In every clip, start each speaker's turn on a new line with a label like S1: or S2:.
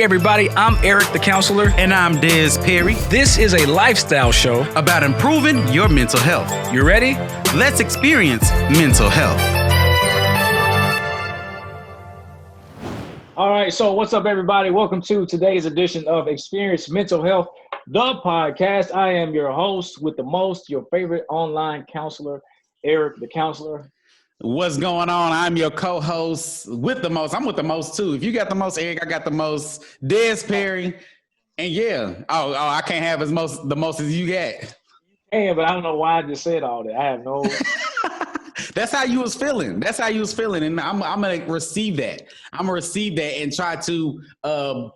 S1: everybody, I'm Eric the Counselor.
S2: And I'm Dez Perry.
S1: This is a lifestyle show
S2: About improving your mental health.
S1: You ready?
S2: Let's experience mental health.
S3: All right, so what's up, everybody? Welcome to today's edition of Experience Mental Health, the podcast. I am your host with the most, your favorite online counselor, Eric the Counselor.
S2: What's going on? I'm your co-host with the most. I'm with the most too. If you got the most, Eric, I got the most. Dez Perry. And yeah. Oh, I can't have the most as you got.
S3: Yeah, but I don't know why I just said all that. I have no.
S2: That's how you was feeling. And I'm gonna receive that. I'm gonna receive that and try to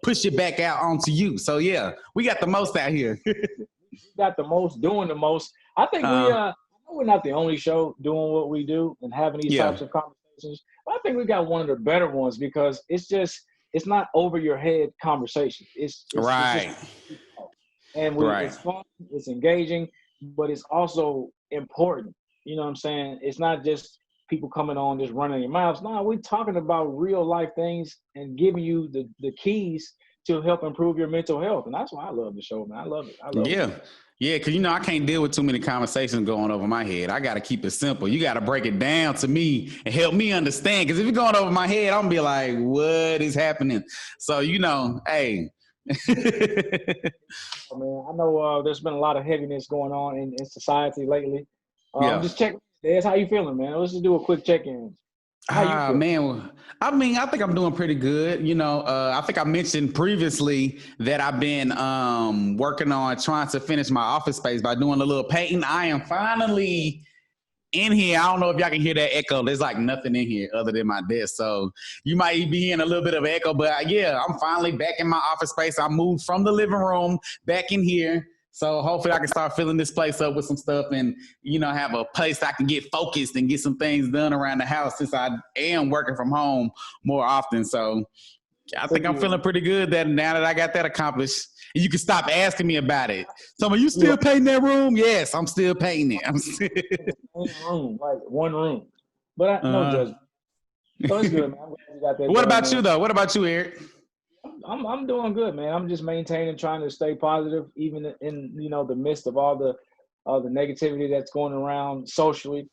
S2: push it back out onto you. So yeah, we got the most out here.
S3: We got the most, doing the most. I think we're not the only show doing what we do and having these types of conversations. But I think we got one of the better ones because it's not over your head conversation. It's
S2: right.
S3: It's fun, it's engaging, but it's also important. You know what I'm saying? It's not just people coming on just running their mouths. No, we're talking about real life things and giving you the keys to help improve your mental health. And that's why I love the show, man. I love it. it.
S2: Yeah, because, I can't deal with too many conversations going over my head. I got to keep it simple. You got to break it down to me and help me understand. Because if you're going over my head, I'm going to be like, what is happening? So, hey.
S3: Man, I know there's been a lot of heaviness going on in society lately. I'm just checking. Dez, how you feeling, man? Let's just do a quick check-in.
S2: Man, I think I'm doing pretty good. I think I mentioned previously that I've been working on trying to finish my office space by doing a little painting. I am finally in here. I don't know if y'all can hear that echo. There's like nothing in here other than my desk. So you might be hearing a little bit of an echo, but yeah, I'm finally back in my office space. I moved from the living room back in here. So hopefully I can start filling this place up with some stuff and, have a place I can get focused and get some things done around the house since I am working from home more often. So I think I'm feeling pretty good now that I got that accomplished. And you can stop asking me about it. So are you still painting that room? Yes, I'm still painting it.
S3: One room. But no judgment. So it's good, man. I'm glad you got that.
S2: What about you, though? What about you, Eric?
S3: I'm doing good, man. I'm just maintaining, trying to stay positive, even in the midst of all the negativity that's going around socially.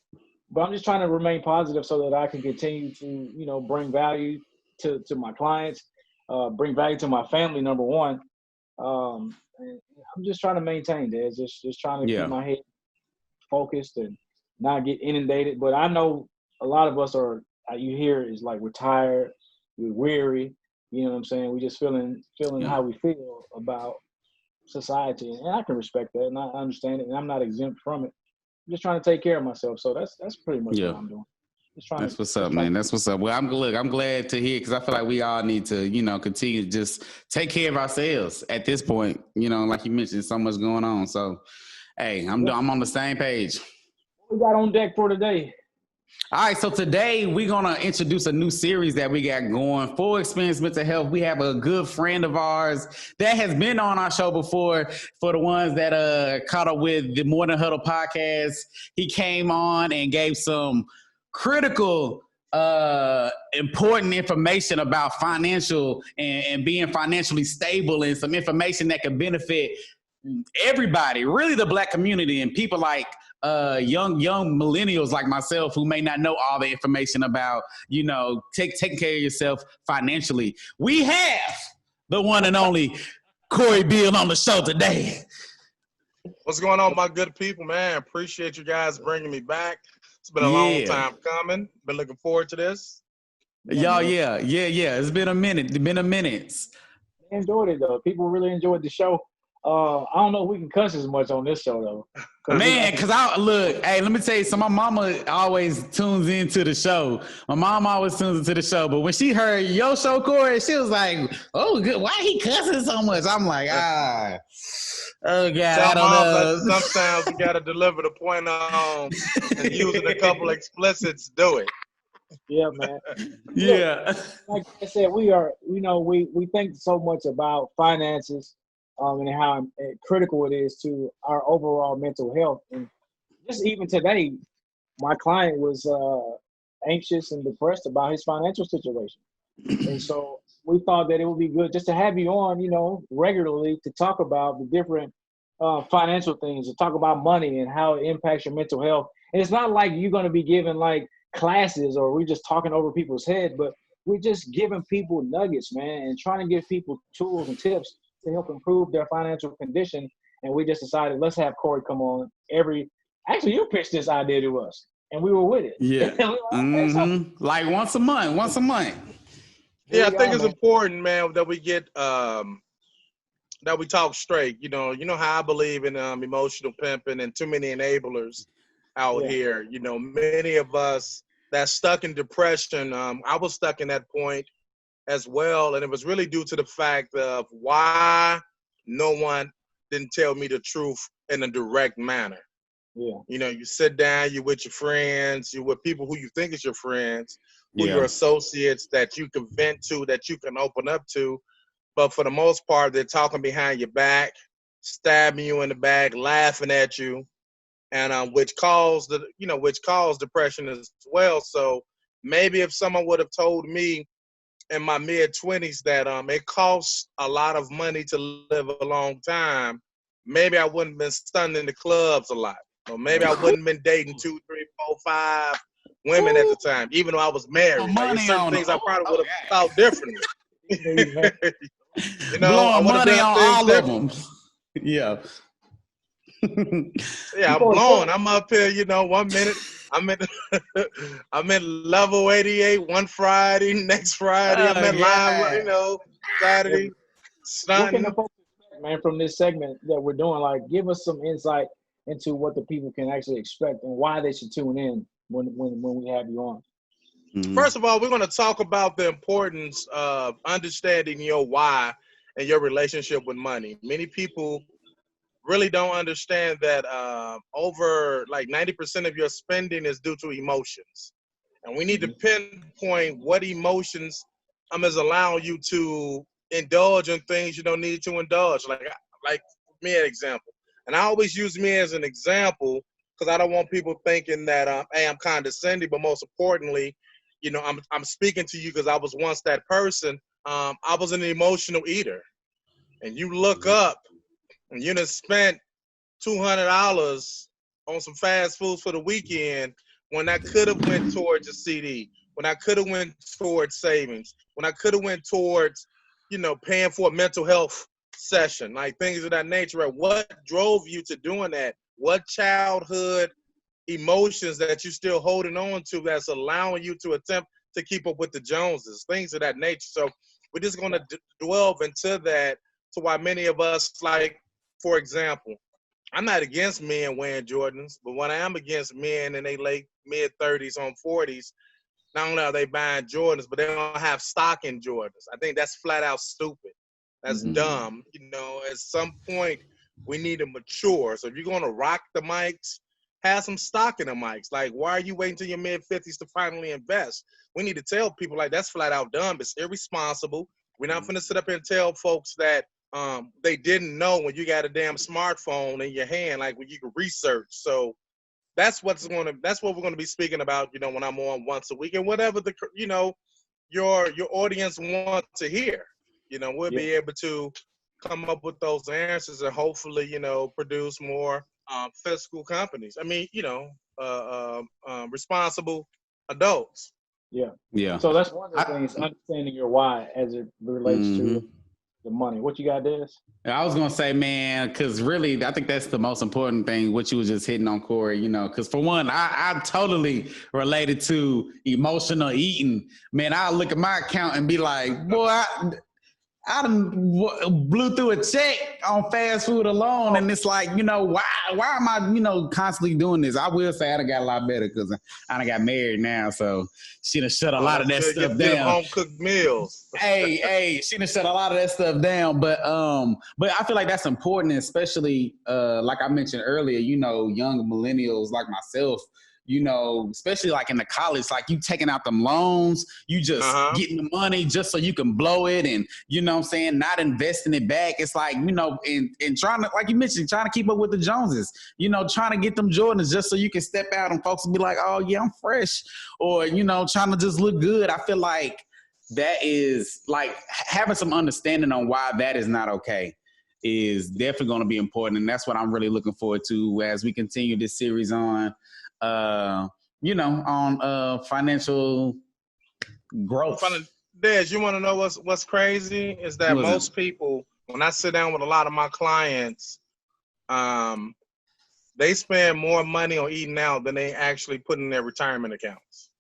S3: But I'm just trying to remain positive so that I can continue to bring value to my clients, bring value to my family. Number one, and I'm just trying to maintain that. Just trying to keep my head focused and not get inundated. But I know a lot of us are. You hear is like we're tired, we're weary. You know what I'm saying? We just feeling how we feel about society, and I can respect that, and I understand it, and I'm not exempt from it. I'm just trying to take care of myself, so that's pretty much what I'm doing.
S2: That's what's up, man. That's what's up. Well, I'm glad to hear because I feel like we all need to, continue to just take care of ourselves at this point. Like you mentioned, so much going on. So, hey, I'm on the same page.
S3: What we got on deck for today?
S2: All right, so today we're going to introduce a new series that we got going for Experience Mental Health. We have a good friend of ours that has been on our show before. For the ones that caught up with the More Than Huddle podcast, he came on and gave some critical, important information about financial and being financially stable and some information that can benefit everybody, really the Black community and people like young millennials like myself who may not know all the information about, taking care of yourself financially. We have the one and only Cory Beal on the show today.
S4: What's going on, my good people, man? Appreciate you guys bringing me back. It's been a long time coming. Been looking forward to this.
S2: Yeah. It's been a minute.
S3: I enjoyed it, though. People really enjoyed the show. I don't know if we can cuss as much on this show, though.
S2: Man, because hey, let me tell you, so my mama always tunes into the show. My mom always tunes into the show, but when she heard your show, Cory, she was like, oh, good. Why he cussing so much? I'm like, oh, God, I don't know.
S4: Sometimes we got to deliver the point on and using a couple explicits do it.
S3: Yeah, man.
S2: Yeah.
S3: Like I said, we think so much about finances. And how critical it is to our overall mental health. And just even today, my client was anxious and depressed about his financial situation. And so we thought that it would be good just to have you on, regularly to talk about the different financial things, to talk about money and how it impacts your mental health. And it's not like you're going to be giving like classes or we're just talking over people's head, but we're just giving people nuggets, man, and trying to give people tools and tips to help improve their financial condition. And we just decided, let's have Cory come on actually, you pitched this idea to us and we were with it.
S2: Yeah. Like once a month.
S4: Yeah, I think it's important, man, that we get that we talk straight. You know how I believe in emotional pimping and too many enablers out here. Many of us that's stuck in depression. I was stuck in that point as well, and it was really due to the fact of why no one didn't tell me the truth in a direct manner.
S3: Yeah.
S4: You sit down, you're with your friends, you're with people who you think is your friends, who your associates that you can vent to, that you can open up to. But for the most part, they're talking behind your back, stabbing you in the back, laughing at you, and which caused depression as well. So maybe if someone would have told me in my mid-20s that it costs a lot of money to live a long time, maybe I wouldn't have been stunned in the clubs a lot. Or maybe I wouldn't have been dating 2, 3, 4, 5 women at the time, even though I was married. Like, certain things I probably would have thought differently.
S2: Blowing money on all of them. Yeah.
S4: Yeah, I'm blowing. I'm up here, 1 minute. I'm in level 88 one Friday, next Friday I'm in live, Saturday. Stunting.
S3: Man, from this segment that we're doing, like, give us some insight into what the people can actually expect and why they should tune in when we have you on.
S4: First of all, we're going to talk about the importance of understanding your why and your relationship with money. Many people really don't understand that over like 90% of your spending is due to emotions. And we need to pinpoint what emotions is allowing you to indulge in things you don't need to indulge. Like me, an example. And I always use me as an example because I don't want people thinking that, hey, I'm condescending, but most importantly, I'm speaking to you because I was once that person. I was an emotional eater. And you look up and you done spent $200 on some fast foods for the weekend when I could have went towards a CD, when I could have went towards savings, when I could have went towards, paying for a mental health session, like things of that nature. Right? What drove you to doing that? What childhood emotions that you're still holding on to that's allowing you to attempt to keep up with the Joneses, things of that nature. So we're just going to delve into that, to why many of us, like, for example, I'm not against men wearing Jordans, but what I am against men in their late mid-30s on 40s, not only are they buying Jordans, but they don't have stock in Jordans. I think that's flat out stupid. That's dumb. At some point, we need to mature. So if you're going to rock the mics, have some stock in the mics. Like, why are you waiting till your mid-50s to finally invest? We need to tell people, like, that's flat out dumb. It's irresponsible. We're not going to sit up here and tell folks that they didn't know when you got a damn smartphone in your hand, like when you can research. So that's what we're going to be speaking about, when I'm on once a week, and whatever your audience wants to hear. We'll be able to come up with those answers and hopefully, produce more fiscal companies. I mean, responsible adults.
S3: Yeah.
S2: Yeah.
S3: So that's one of the things, understanding your why as it relates to the money. What you got, Dez?
S2: I was going to say, man, because really, I think that's the most important thing, what you was just hitting on, Cory, because for one, I totally related to emotional eating. Man, I look at my account and be like, boy, I done blew through a check on fast food alone. And it's like, why am I, constantly doing this? I will say I done got a lot better because I done got married now. So she done shut a lot of that stuff down.
S4: Home cooked meals.
S2: Hey, she done shut a lot of that stuff down. But I feel like that's important, especially like I mentioned earlier, young millennials like myself, especially like in the college, like you taking out them loans, you just getting the money just so you can blow it and, not investing it back. It's like, and trying to, like you mentioned, trying to keep up with the Joneses, trying to get them Jordans just so you can step out and folks will be like, oh yeah, I'm fresh. Or, trying to just look good. I feel like that is like having some understanding on why that is not okay is definitely going to be important. And that's what I'm really looking forward to as we continue this series on, financial growth.
S4: Dez, you want to know what's crazy is that most people, when I sit down with a lot of my clients, they spend more money on eating out than they actually put in their retirement accounts.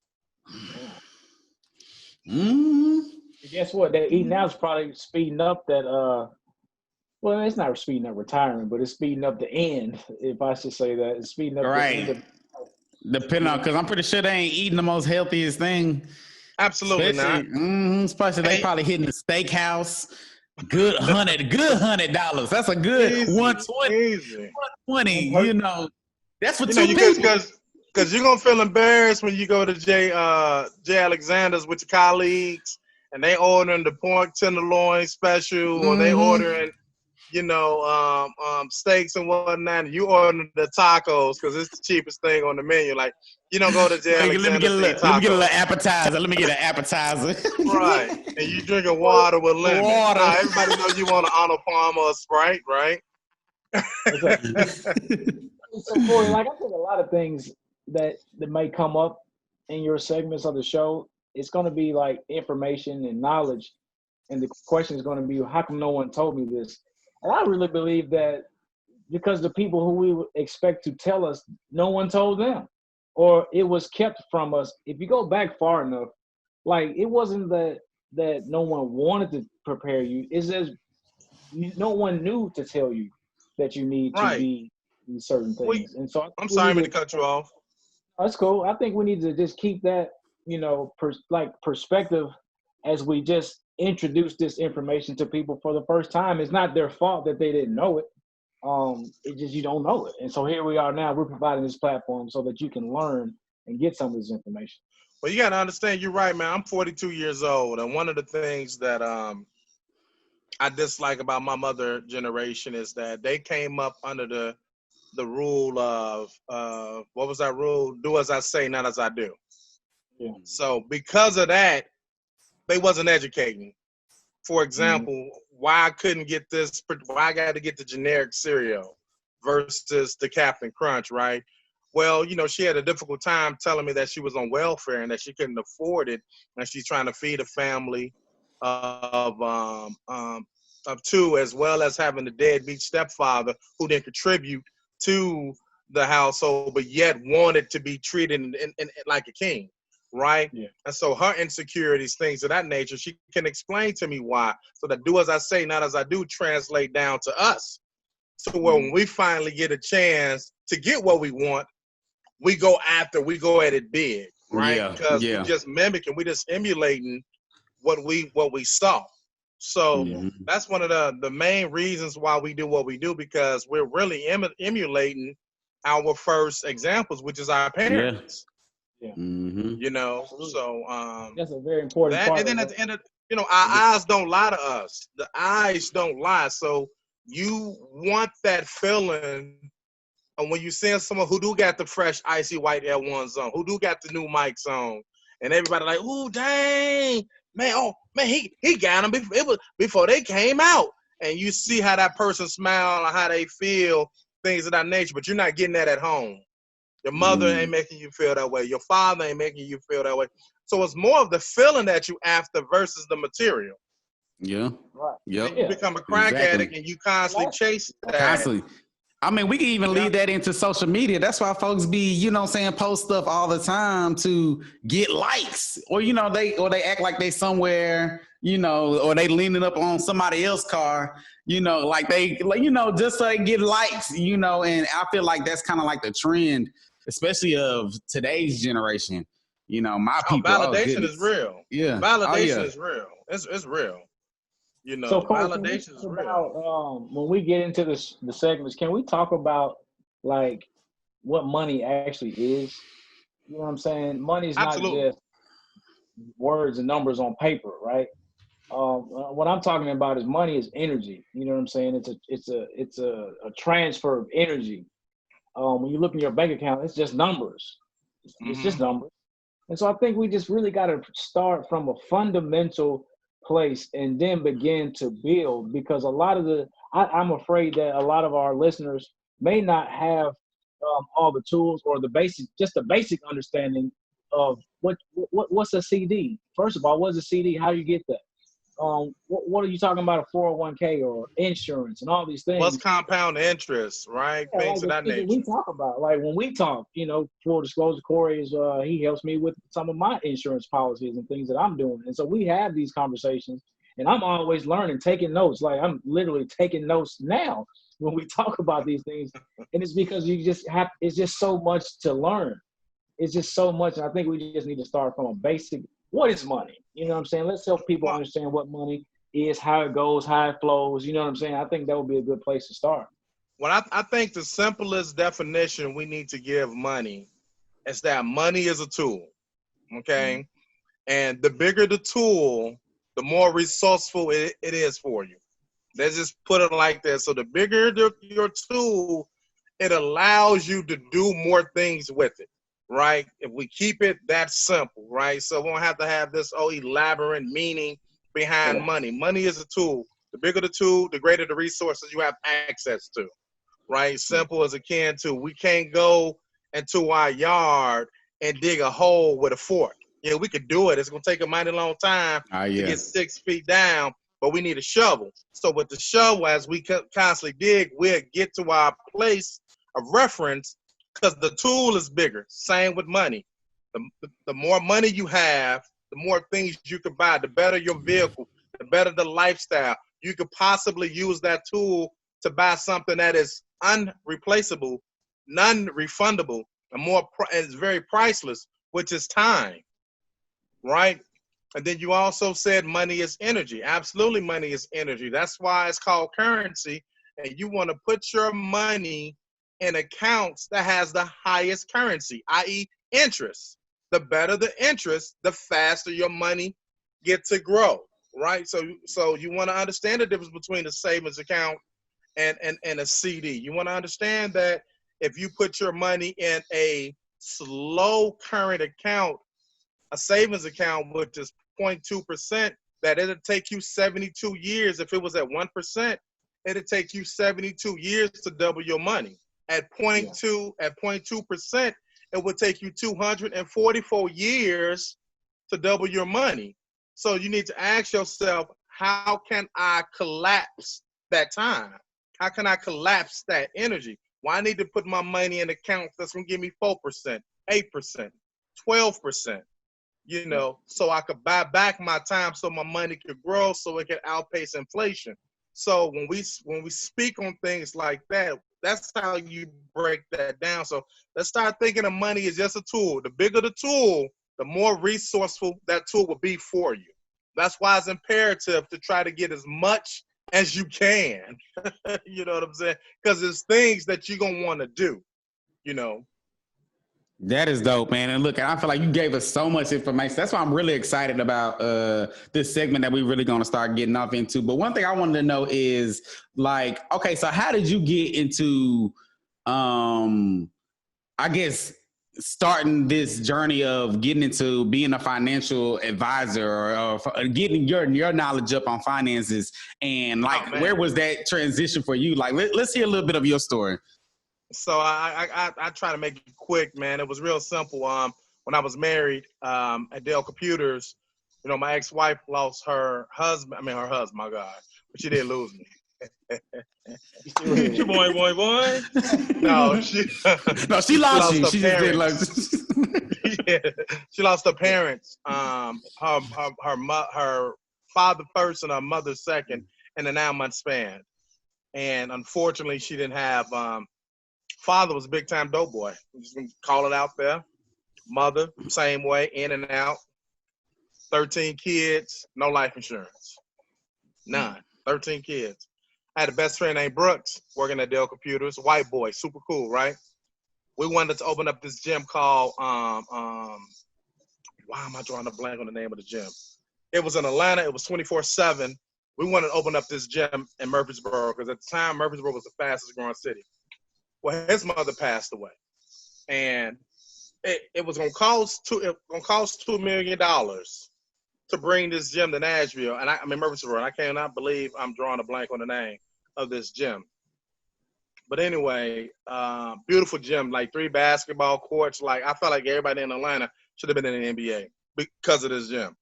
S3: Guess what? That eating out is probably speeding up that. Well, it's not speeding up retirement, but it's speeding up the end. If I should say that, it's speeding up the end.
S2: Depending on, because I'm pretty sure they ain't eating the most healthiest thing.
S4: Absolutely not.
S2: Especially they probably hitting the steakhouse. Good $100. That's a good
S4: easy,
S2: 120. 120. You know, that's for two people.
S4: Because you're gonna feel embarrassed when you go to J Alexander's with your colleagues and they ordering the pork tenderloin special, or they ordering, steaks and whatnot, and you ordering the tacos because it's the cheapest thing on the menu. Like, you don't go to J Alexander's.
S2: Let me get a little appetizer. Let me get an appetizer.
S4: Right. And you drinking water with lemon. Now, everybody knows you want an Arnold Palmer or Sprite, right?
S3: So, Cory, like, I think a lot of things that may come up in your segments of the show, it's going to be like information and knowledge. And the question is going to be, how come no one told me this? And I really believe that because the people who we would expect to tell us, no one told them, or it was kept from us. If you go back far enough, like, it wasn't that no one wanted to prepare you. It's just no one knew to tell you that you need to be in certain things. And so
S4: I'm sorry to cut you off.
S3: That's cool. I think we need to just keep that, perspective as we just introduce this information to people for the first time. It's not their fault that they didn't know it. It's just you don't know it. And so here we are now. We're providing this platform so that you can learn and get some of this information.
S4: Well, you got to understand, you're right, man. I'm 42 years old. And one of the things that I dislike about my mother generation is that they came up under the rule of, what was that rule? Do as I say, not as I do.
S3: Yeah.
S4: So because of that, they wasn't educating. For example, why I couldn't get this, why I got to get the generic cereal versus the Captain Crunch, right? Well, she had a difficult time telling me that she was on welfare and that she couldn't afford it, and she's trying to feed a family of two, as well as having a deadbeat stepfather who didn't contribute to the household, but yet wanted to be treated in like a king, right?
S3: Yeah.
S4: And so her insecurities, things of that nature, she can explain to me why. So that do as I say, not as I do, translate down to us. So when we finally get a chance to get what we want, we go at it big, right?
S2: Yeah.
S4: Because we just mimicking, we just emulating what we saw. So that's one of the main reasons why we do what we do, because we're really emulating our first examples, which is our parents.
S3: Yeah.
S4: So
S3: that's a very important part.
S4: And then at the end of, our eyes don't lie to us. The eyes don't lie. So you want that feeling. And when you see someone who do got the fresh icy white Air Ones on, who do got the new mics on, and everybody like, ooh, dang, man, he got them before they came out. And you see how that person smile and how they feel, things of that nature, but you're not getting that at home. Your mother ain't making you feel that way. Your father ain't making you feel that way. So it's more of the feeling that you after versus the material.
S2: Yeah.
S3: Right.
S2: Yep.
S4: You become a crack addict and you constantly chase that.
S2: Constantly. I mean, we can even lead that into social media. That's why folks be, post stuff all the time to get likes, or they act like they somewhere, or they leaning up on somebody else's car, just so they get likes, and I feel like that's kind of like the trend, especially of today's generation. My people.
S4: Validation is real.
S2: Yeah.
S4: Validation is real. It's real.
S3: So,
S4: validation is
S3: real. When we get into the segments, can we talk about like what money actually is? You know what I'm saying? Money is not just words and numbers on paper, right? What I'm talking about is money is energy. You know what I'm saying? It's a transfer of energy. When you look in your bank account, it's just numbers. It's just numbers. And so I think we just really got to start from a fundamental place and then begin to build, because a lot of I'm afraid that a lot of our listeners may not have all the tools or just the basic understanding of what's a CD. First of all, what's a CD? How do you get that? What are you talking about, a 401k or insurance and all these
S4: What's
S3: things?
S4: compound interest, right?
S3: Yeah,
S4: Things
S3: like
S4: of
S3: the
S4: that
S3: things that
S4: nature.
S3: we talk about, like when we talk, full disclosure, Cory is he helps me with some of my insurance policies and things that I'm doing, and so we have these conversations, and I'm always learning, taking notes. Like I'm literally taking notes now when we talk about these things, and it's because it's just so much to learn. It's just so much, and I think we just need to start from a basic. What is money? You know what I'm saying? Let's help people
S4: Well,
S3: understand what money is, how it goes, how it flows. You know what I'm saying? I think that would be a good place to start.
S4: I think the simplest definition we need to give money is that money is a tool, okay? And the bigger the tool, the more resourceful it is for you. Let's just put it like that. So the bigger your tool, it allows you to do more things with it, right? If we keep it that simple, right? So we don't have to have this elaborate meaning behind
S3: Yeah.
S4: money. Money is a tool. The bigger the tool, the greater the resources you have access to, right? Simple as akin to, we can't go into our yard and dig a hole with a fork. Yeah, we could do it. It's going to take a mighty long time to
S2: Yeah.
S4: get 6 feet down, but we need a shovel. So with the shovel, as we constantly dig, we'll get to our place of reference because the tool is bigger. Same with money. The more money you have, the more things you can buy, the better your vehicle, the better the lifestyle. You could possibly use that tool to buy something that is unreplaceable, non-refundable, and it's very priceless, which is time, right? And then you also said money is energy. Absolutely, money is energy. That's why it's called currency. And you want to put your money in accounts that has the highest currency, i.e. interest. The better the interest, the faster your money gets to grow, right? So you want to understand the difference between a savings account and a CD. You want to understand that if you put your money in a slow current account, a savings account, which is 0.2%, that it'll take you 72 years. If it was at 1%, it'll take you 72 years to double your money. At 0.2%, it would take you 244 years to double your money. So you need to ask yourself, how can I collapse that time? How can I collapse that energy? Well, I need to put my money in accounts that's going to give me 4%, 8%, 12%, so I could buy back my time so my money could grow so it could outpace inflation. So when we speak on things like that, that's how you break that down. So let's start thinking of money as just a tool. The bigger the tool, the more resourceful that tool will be for you. That's why it's imperative to try to get as much as you can. You know what I'm saying? Because there's things that you're going to want to do,
S2: That is dope, man. And look, I feel like you gave us so much information. That's why I'm really excited about this segment that we're really going to start getting off into. But one thing I wanted to know is, like, okay, so how did you get into, I guess, starting this journey of getting into being a financial advisor or getting your knowledge up on finances? And like, where was that transition for you? Like, let's hear a little bit of your story.
S4: So I try to make it quick, man. It was real simple. When I was married at Dell Computers, my ex-wife lost her husband. Her husband, my God, but she did lose me. boy. No, she
S2: lost you.
S4: her
S2: She
S4: parents.
S2: just did
S4: Yeah, she lost her parents. Her father first and her mother second in a 9-month span. And unfortunately, she didn't have. Father was a big time dope boy. I'm just gonna call it out there. Mother, same way, in and out. 13 kids, no life insurance. None. 13 kids. I had a best friend named Brooks working at Dell Computers, white boy, super cool, right? We wanted to open up this gym called why am I drawing a blank on the name of the gym? It was in Atlanta, it was 24/7. We wanted to open up this gym in Murfreesboro because at the time Murfreesboro was the fastest growing city. Well, his mother passed away. And it was gonna cost $2 million to bring this gym to Nashville. And I mean Murfreesboro. I cannot believe I'm drawing a blank on the name of this gym. But anyway, beautiful gym, like 3 basketball courts. Like I felt like everybody in Atlanta should have been in the NBA because of this gym.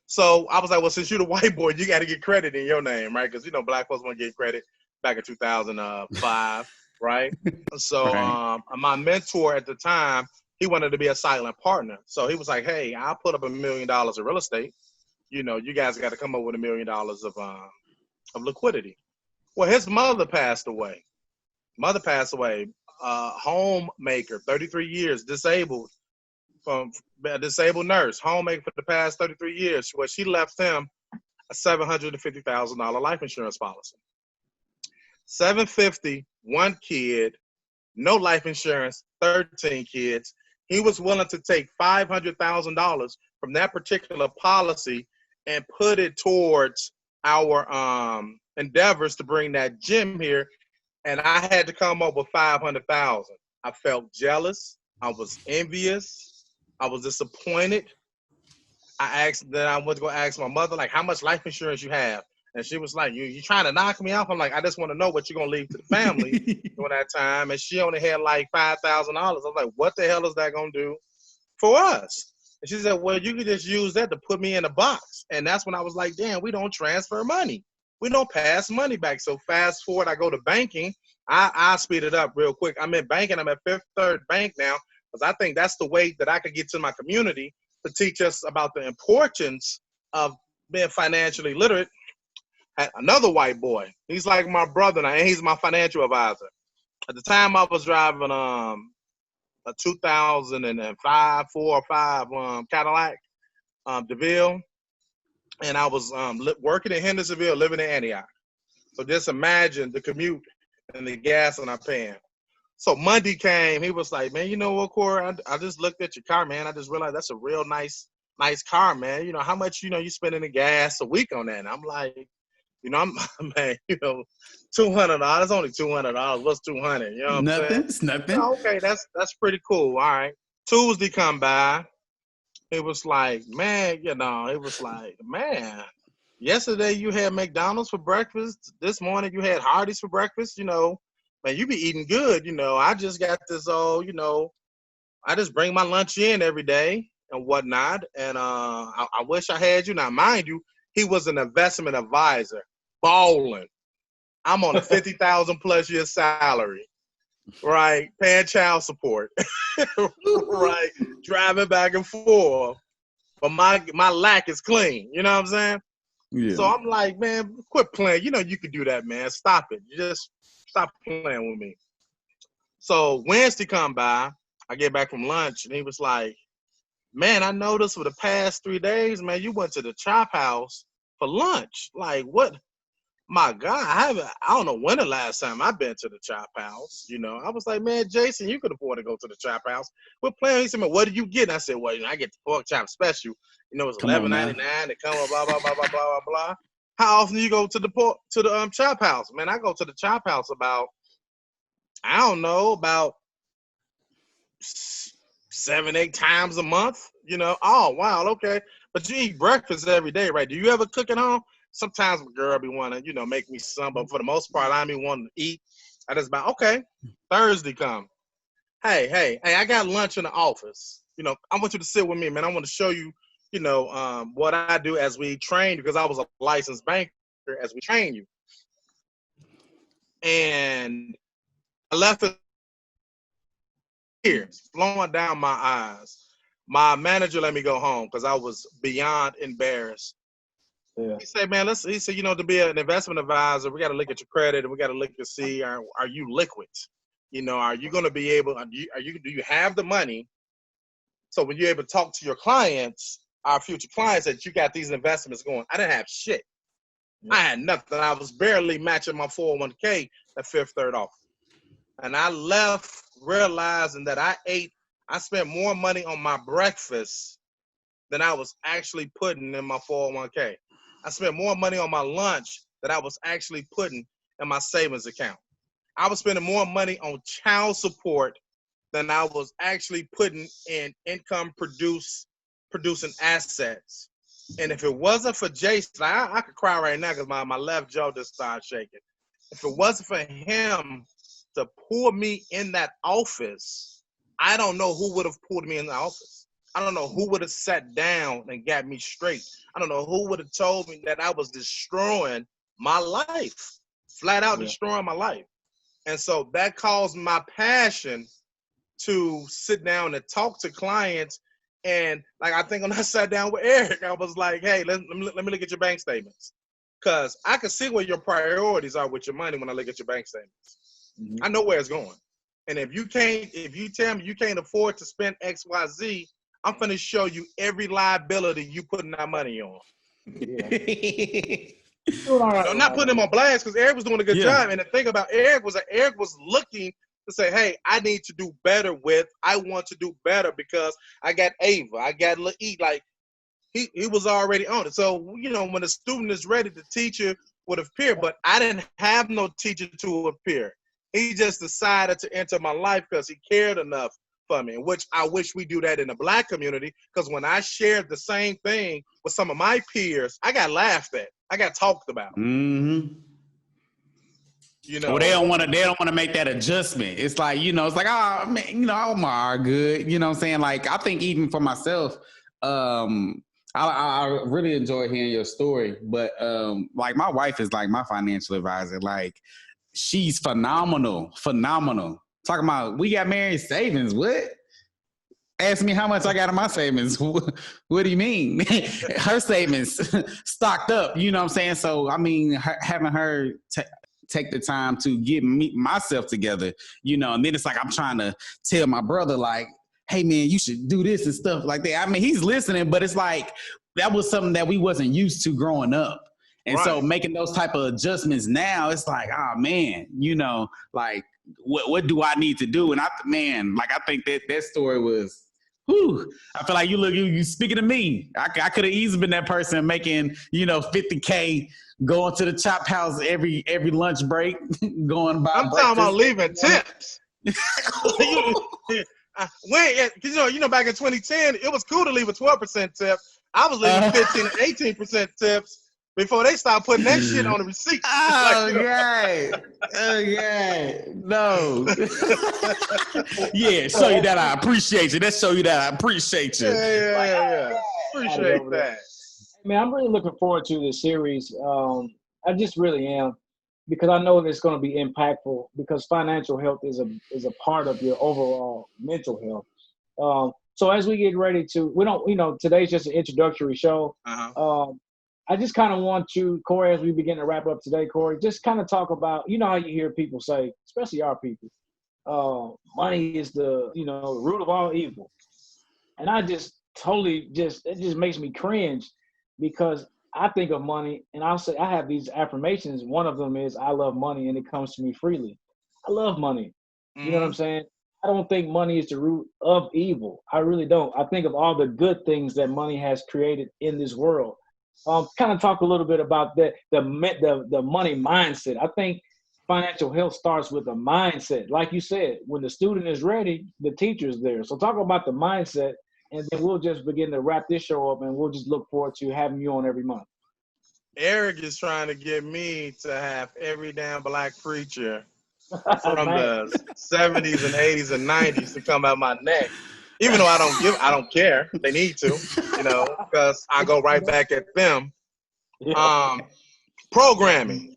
S4: So I was like, well, since you're the white boy, you got to get credit in your name, right? Because, black folks want to get credit back in 2005, right? So
S2: Right.
S4: my mentor at the time, he wanted to be a silent partner. So he was like, hey, I'll put up $1 million of real estate. You guys got to come up with $1 million of liquidity. Well, his mother passed away. Homemaker, 33 years, disabled. From a disabled nurse, homemaker for the past 33 years, where she left him a $750,000 life insurance policy. $750,000, 1 kid, no life insurance, 13 kids. He was willing to take $500,000 from that particular policy and put it towards our endeavors to bring that gym here. And I had to come up with $500,000. I felt jealous. I was envious. I was disappointed. I was going to ask my mother, like, how much life insurance you have? And she was like, you trying to knock me off? I'm like, I just want to know what you're going to leave to the family during that time. And she only had like $5,000. I was like, what the hell is that going to do for us? And she said, well, you could just use that to put me in a box. And that's when I was like, damn, we don't transfer money. We don't pass money back. So fast forward, I go to banking. I'll speed it up real quick. I'm in banking. I'm at Fifth Third Bank now. Because I think that's the way that I could get to my community to teach us about the importance of being financially literate. Another white boy, he's like my brother now, and he's my financial advisor. At the time, I was driving a 2005, 4 or 5 Cadillac DeVille, and I was working in Hendersonville, living in Antioch. So just imagine the commute and the gas that I'm paying. So Monday came, he was like, man, you know what, Cory? I just looked at your car, man. I just realized that's a real nice car, man. How much, you spend in the gas a week on that? And I'm like, man, $200, only $200. What's 200? You know what I'm saying?
S2: It's nothing.
S4: Okay, that's pretty cool. All right. Tuesday come by. It was like, man, yesterday you had McDonald's for breakfast. This morning you had Hardee's for breakfast, Man, you be eating good, I just got this I just bring my lunch in every day and whatnot. And I wish I had you. Now, mind you, he was an investment advisor, balling. I'm on a 50,000 plus year salary, right? Paying child support, right? Driving back and forth. But my lack is clean. You know what I'm saying?
S2: Yeah.
S4: So I'm like, man, quit playing. You can do that, man. Stop it. You just stop playing with me. So Wednesday come by, I get back from lunch, and he was like, man, I noticed for the past 3 days, man, you went to the Chop House for lunch. Like, what? My God, I don't know when the last time I've been to the Chop House. I was like, man, Jason, you could afford to go to the Chop House. We're playing. He said, man, what did you get? And I said, well, I get the pork chop special. It's $11.99. It comes with blah, blah, blah, blah, blah, blah, blah. How often do you go to the Chop House? Man, I go to the Chop House about 7-8 times a month. Oh, wow, okay. But you eat breakfast every day, right? Do you ever cook at home? Sometimes my girl be wanting, make me some, but for the most part, I be wanting to eat. I just about, okay, Thursday come. Hey, I got lunch in the office. I want you to sit with me, man. I want to show you, what I do as we train, because I was a licensed banker as we train you. And I left it here, flowing down my eyes. My manager let me go home because I was beyond embarrassed. Yeah. He said, man, he said, to be an investment advisor, we got to look at your credit and we got to look to see, are you liquid? Are you going to be able, do you have the money? So when you're able to talk to your clients, our future clients, that you got these investments going. I didn't have shit. Yeah. I had nothing. I was barely matching my 401k at Fifth Third office. And I left realizing that I spent more money on my breakfast than I was actually putting in my 401k. I spent more money on my lunch than I was actually putting in my savings account. I was spending more money on child support than I was actually putting in income producing assets. And if it wasn't for Jason, I could cry right now because my left jaw just started shaking. If it wasn't for him to pull me in that office, I don't know who would have pulled me in the office. I don't know who would have sat down and got me straight. I don't know who would have told me that I was destroying my life, flat out destroying my life. And so that caused my passion to sit down and talk to clients. And like, I think when I sat down with Eric, I was like, hey, let me look at your bank statements. Because I can see where your priorities are with your money when I look at your bank statements. Mm-hmm. I know where it's going. And if you tell me you can't afford to spend X, Y, Z, I'm going to show you every liability you putting that money on. Yeah. I'm not putting him on blast because Eric was doing a good job. And the thing about Eric was that Eric was looking to say, hey, I need to do better I want to do better because I got Ava, I got Lil E. Like, he was already on it. So, when a student is ready, the teacher would appear, but I didn't have no teacher to appear. He just decided to enter my life because he cared enough for me, which I wish we do that in the Black community, because when I shared the same thing with some of my peers, I got laughed at. I got talked about.
S2: Mm-hmm. Well, they don't want to make that adjustment. It's like, it's like, oh man, I'm all good. You know what I'm saying? Like, I think even for myself, I really enjoy hearing your story, but like my wife is like my financial advisor. Like, she's phenomenal. Talking about we got married savings. What? Ask me how much I got in my savings. What do you mean? Her savings stocked up. You know what I'm saying? So, I mean, having her take the time to get myself together, and then it's like I'm trying to tell my brother, like, hey, man, you should do this and stuff like that. I mean, he's listening, but it's like that was something that we wasn't used to growing up. And so making those type of adjustments now, it's like, oh, man, like, what do I need to do? And I think that story was, whew, I feel like you speaking to me. I could have easily been that person making, $50K, going to the chop house every lunch break, going by.
S4: I'm talking about leaving tips. Back in 2010, it was cool to leave a 12% tip. I was leaving 15 and 18% tips before they start putting that shit on the receipt.
S2: Okay. No. Yeah, show you that I appreciate you. Let's show you that I appreciate you.
S4: Yeah. Appreciate that.
S3: Man, I'm really looking forward to this series. I just really am, because I know it's going to be impactful, because financial health is a part of your overall mental health. So as we get ready to, today's just an introductory show. I just kind of want you, Cory, as we begin to wrap up today, Cory, just kind of talk about, how you hear people say, especially our people, money is the, root of all evil. And I just totally it just makes me cringe, because I think of money and I'll say, I have these affirmations. One of them is, I love money and it comes to me freely. I love money. You know what I'm saying? I don't think money is the root of evil. I really don't. I think of all the good things that money has created in this world. Kind of talk a little bit about that, the money mindset. I think financial health starts with a mindset. Like you said, when the student is ready, the teacher's there. So talk about the mindset, and then we'll just begin to wrap this show up, and we'll just look forward to having you on every month.
S4: Eric is trying to get me to have every damn Black preacher from the 70s and 80s and 90s to come out my neck. Even though I don't care. They need to, because I go right back at them. Programming.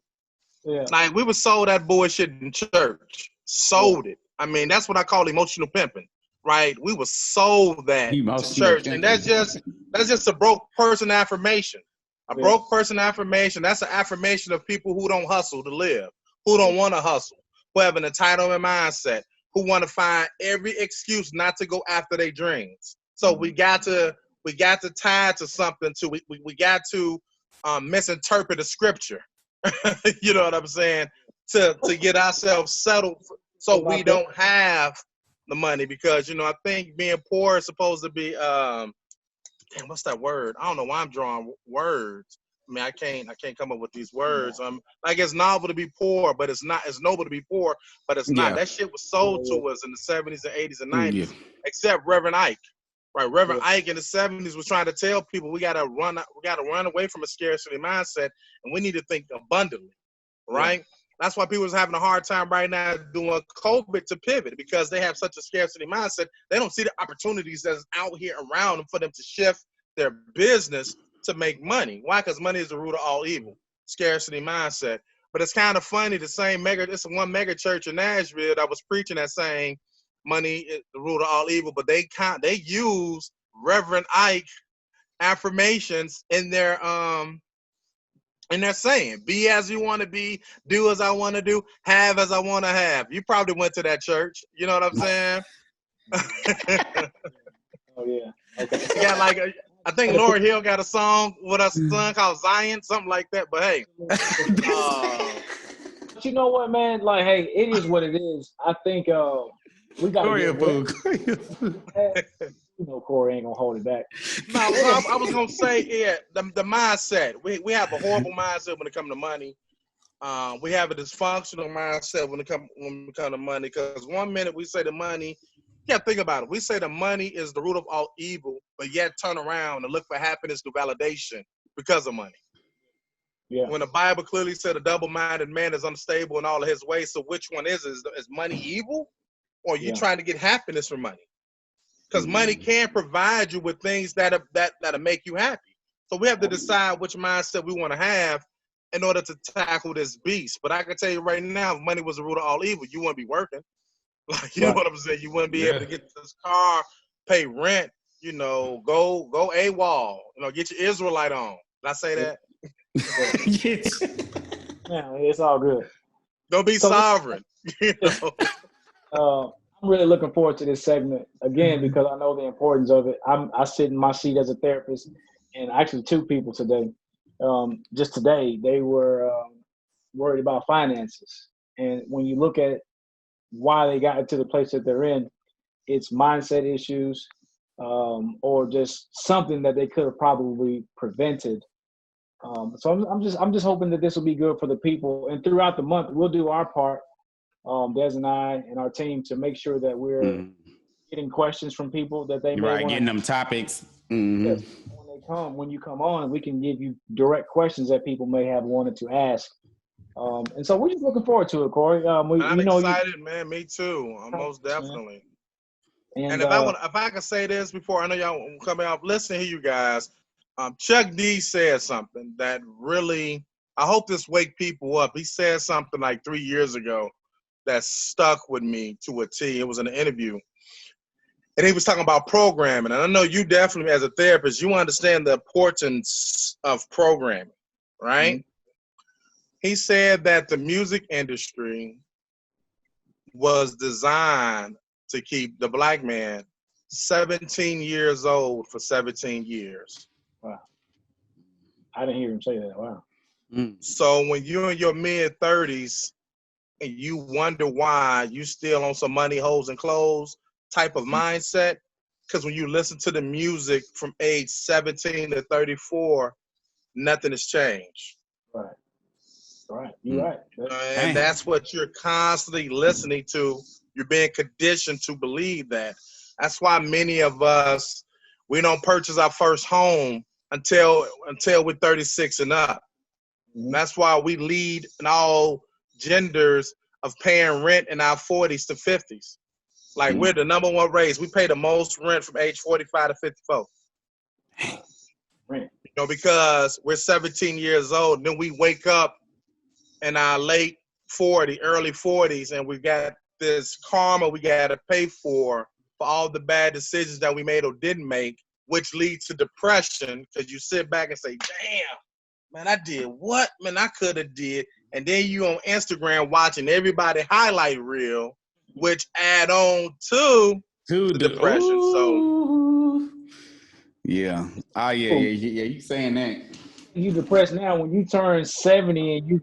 S4: Yeah. Like, we were sold that bullshit in church. Sold it. I mean, that's what I call emotional pimping, right? We were sold that in church. And that's just a broke person affirmation. A broke person affirmation, that's an affirmation of people who don't hustle to live, who don't want to hustle, who have an entitlement mindset, who want to find every excuse not to go after their dreams. So we got to tie it to something too. We got to misinterpret the scripture. You know what I'm saying? To get ourselves settled so we don't have the money, because I think being poor is supposed to be what's that word? I don't know why I'm drawing words. I mean, I can't come up with these words. Like it's novel to be poor, but it's not. It's noble to be poor, but it's not.
S2: Yeah.
S4: That shit was sold to us in the 70s and 80s and 90s,
S2: Yeah.
S4: except Reverend Ike. Right, Reverend
S3: Yeah.
S4: Ike in the 70s was trying to tell people we gotta run away from a scarcity mindset, and we need to think abundantly. Right. That's why people is having a hard time right now doing COVID to pivot, because they have such a scarcity mindset. They don't see the opportunities that's out here around them for them to shift their business to make money. Why? Because money is the root of all evil. Scarcity mindset. But it's kind of funny. It's one mega church in Nashville that was preaching that saying money is the root of all evil, but they use Reverend Ike affirmations in their and they're saying, be as you want to be, do as I want to do, have as I want to have. You probably went to that church. You know what I'm saying?
S3: Oh yeah. Okay.
S4: You got I think Lauryn Hill got a song with her son called Zion, something like that. But hey,
S3: But you know what, man? Like, hey, it is what it is. I think we got to get you know, Cory ain't gonna hold it back.
S4: No, I was gonna say, the mindset. We have a horrible mindset when it comes to money. We have a dysfunctional mindset when it comes to money. Because one minute we say the money, think about it. We say the money is the root of all evil, but yet turn around and look for happiness through validation because of money.
S3: Yeah.
S4: When the Bible clearly said a double-minded man is unstable in all of his ways. So which one is money evil, or are you trying to get happiness from money? Because money can provide you with things that'll make you happy. So we have to decide which mindset we want to have in order to tackle this beast. But I can tell you right now, if money was the root of all evil, you wouldn't be working. Like, you know what I'm saying? You wouldn't be able to get this car, pay rent, you know, go AWOL, you know, get your Israelite on. Did I say that?
S2: Yes.
S3: Yeah, it's all good.
S4: Don't be sovereign. You know?
S3: I'm really looking forward to this segment again because I know the importance of it. I sit in my seat as a therapist, and actually two people today. Just today, they were worried about finances, and when you look at why they got into the place that they're in, it's mindset issues, or just something that they could have probably prevented. So I'm just hoping that this will be good for the people, and throughout the month we'll do our part. Dez and I and our team to make sure that we're getting questions from people that they may want.
S2: Getting them topics.
S3: Yes, when you come on, we can give you direct questions that people may have wanted to ask. And so we're just looking forward to it, Cory.
S4: I'm excited, man. Me too. Most definitely. And if I can say this before, I know y'all coming up. Listen here, you guys. Chuck D said something that really, I hope this wake people up. He said something like 3 years ago that stuck with me to a T. It was in an interview. And he was talking about programming. And I know you definitely, as a therapist, you understand the importance of programming, right? Mm-hmm. He said that the music industry was designed to keep the black man 17 years old for 17 years.
S3: Wow. I didn't hear him say that. Wow.
S4: So when you're in your mid-30s, and you wonder why you still on some money, hoes, and clothes type of mindset, because when you listen to the music from age 17 to 34, nothing has changed.
S3: Right. You're right.
S4: And that's what you're constantly listening to. You're being conditioned to believe that. That's why many of us, we don't purchase our first home until we're 36 and up. That's why we lead in all genders of paying rent in our 40s to 50s. Like we're the number one race. We pay the most rent from age 45 to 54.
S3: Right.
S4: You know, because we're 17 years old. Then we wake up in our late 40s, early 40s, and we got this karma we got to pay for all the bad decisions that we made or didn't make, which leads to depression because you sit back and say, damn, man, I did what? Man, I could have did. And then you on Instagram watching everybody highlight reel, which add on to the depression. So
S2: yeah. Oh yeah. You saying that.
S3: You depressed now when you turn 70 and you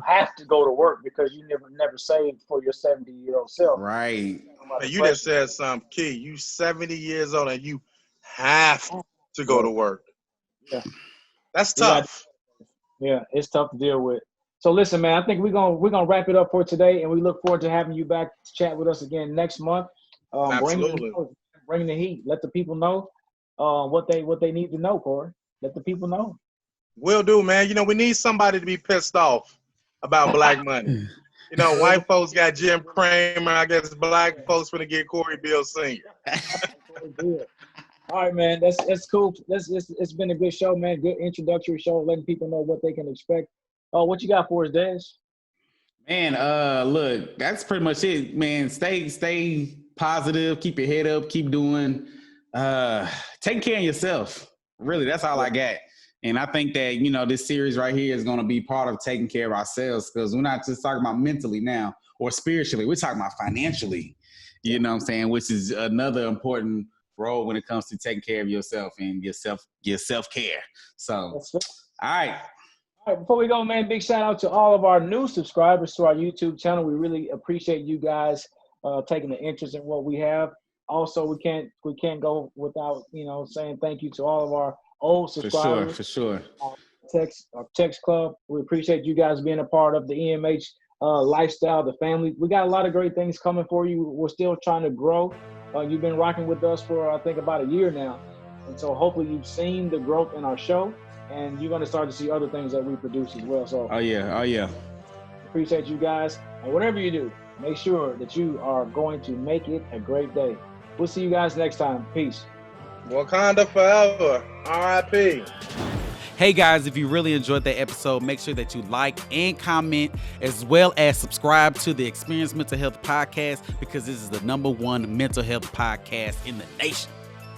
S3: have to go to work because you never saved for your 70-year-old self.
S2: Right.
S4: You just said something key. You 70 years old and you have to go to work.
S3: Yeah.
S4: That's tough.
S3: Yeah, it's tough to deal with. So listen, man, I think we're gonna wrap it up for today, and we look forward to having you back to chat with us again next month.
S4: Absolutely.
S3: Bring the heat. Let the people know what they need to know, Cory. Let the people know.
S4: Will do, man. We need somebody to be pissed off about black money. White folks got Jim Cramer. I guess black folks gonna get Cory Beal Sr.
S3: All right, man. That's cool. It's been a good show, man. Good introductory show, letting people know what they can expect. What you got for us, Dez?
S2: Man, look, that's pretty much it, man. Stay positive, keep your head up, keep doing, take care of yourself. Really, that's all I got. And I think that, this series right here is going to be part of taking care of ourselves, because we're not just talking about mentally now or spiritually. We're talking about financially, you know what I'm saying, which is another important role when it comes to taking care of yourself and your self-care. So, all right.
S3: All right, before we go, man, big shout out to all of our new subscribers to our YouTube channel. We really appreciate you guys taking the interest in what we have. Also, we can't go without saying thank you to all of our old subscribers.
S2: For sure.
S3: Our text club. We appreciate you guys being a part of the EMH lifestyle, the family. We got a lot of great things coming for you. We're still trying to grow. You've been rocking with us for, I think, about a year now. And so hopefully you've seen the growth in our show, and you're going to start to see other things that we produce as well. So,
S2: Oh, yeah.
S3: Appreciate you guys. And whatever you do, make sure that you are going to make it a great day. We'll see you guys next time. Peace.
S4: Wakanda forever. R.I.P.
S5: Hey guys, if you really enjoyed that episode, make sure that you like and comment, as well as subscribe to the Experience Mental Health Podcast, because this is the #1 mental health podcast in the nation.